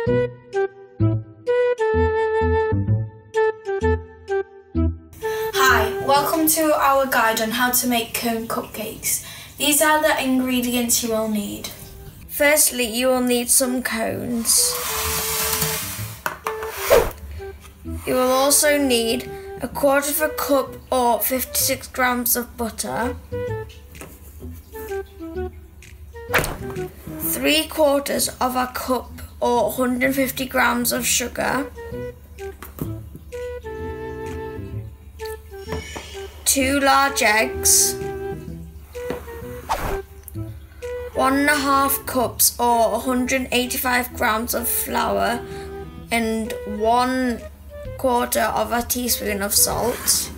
Hi, welcome to our guide on how to make cone cupcakes. These are the ingredients you will need. Firstly, you will need some cones. You will also need 1/4 cup or 56 grams of butter, 3/4 cup or 150 grams of sugar, 2 large eggs, 1.5 cups or 185 grams of flour, and 1/4 teaspoon of salt,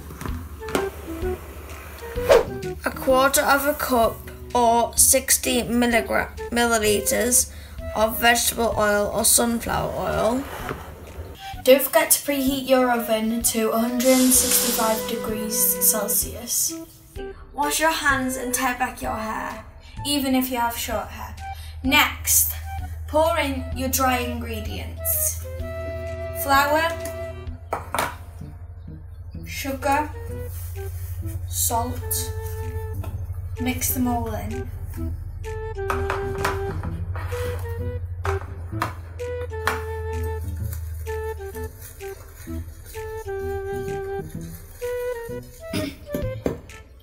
1/4 cup or 60 milliliters of vegetable oil or sunflower oil. Don't forget to preheat your oven to 165 degrees Celsius. Wash your hands and tie back your hair, even if you have short hair. Next, pour in your dry ingredients. Flour, sugar, salt. Mix them all in.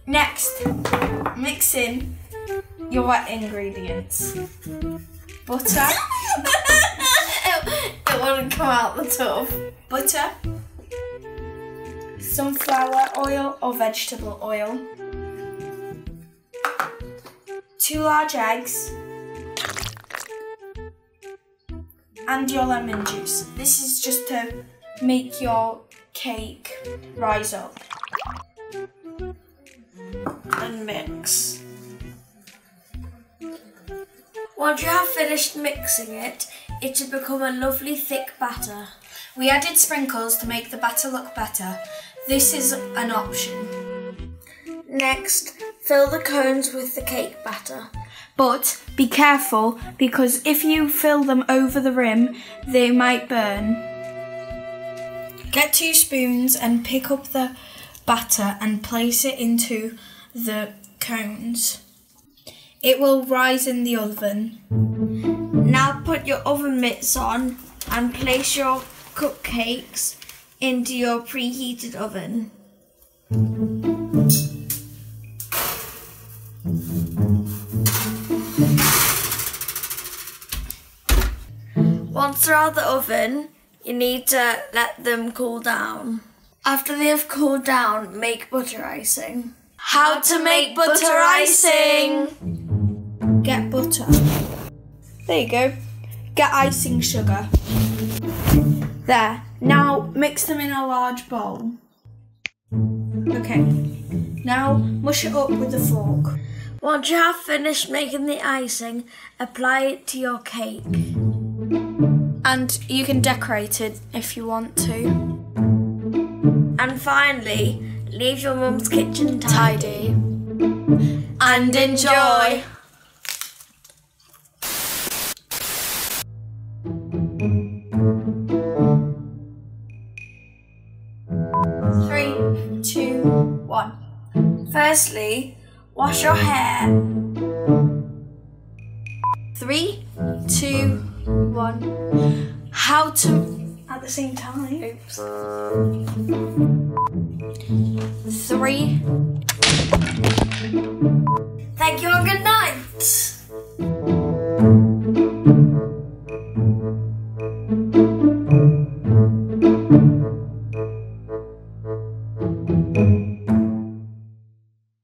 Next, mix in your wet ingredients. Butter. it wouldn't come out the tub. Butter, sunflower oil or vegetable oil, 2 large eggs, and your lemon juice. This is just to make your cake rise up. And mix. Once you have finished mixing it, it should become a lovely thick batter. We added sprinkles to make the batter look better. This is an option. Next, fill the cones with the cake batter. But be careful, because if you fill them over the rim, they might burn. Get 2 spoons and pick up the batter and place it into the cones. It will rise in the oven. Now put your oven mitts on and place your cupcakes into your preheated oven. Once they're out of the oven, you need to let them cool down. After they have cooled down, make butter icing. How to make butter icing! Get butter. There you go. Get icing sugar. There. Now mix them in a large bowl. Okay. Now mush it up with a fork. Once you have finished making the icing, apply it to your cake. And you can decorate it if you want to. And finally, leave your mum's kitchen tidy. And enjoy! Three, 2, 1. Firstly, wash your hair. 3, 2, 1. How to... At the same time. Oops. 3. Thank you and good night.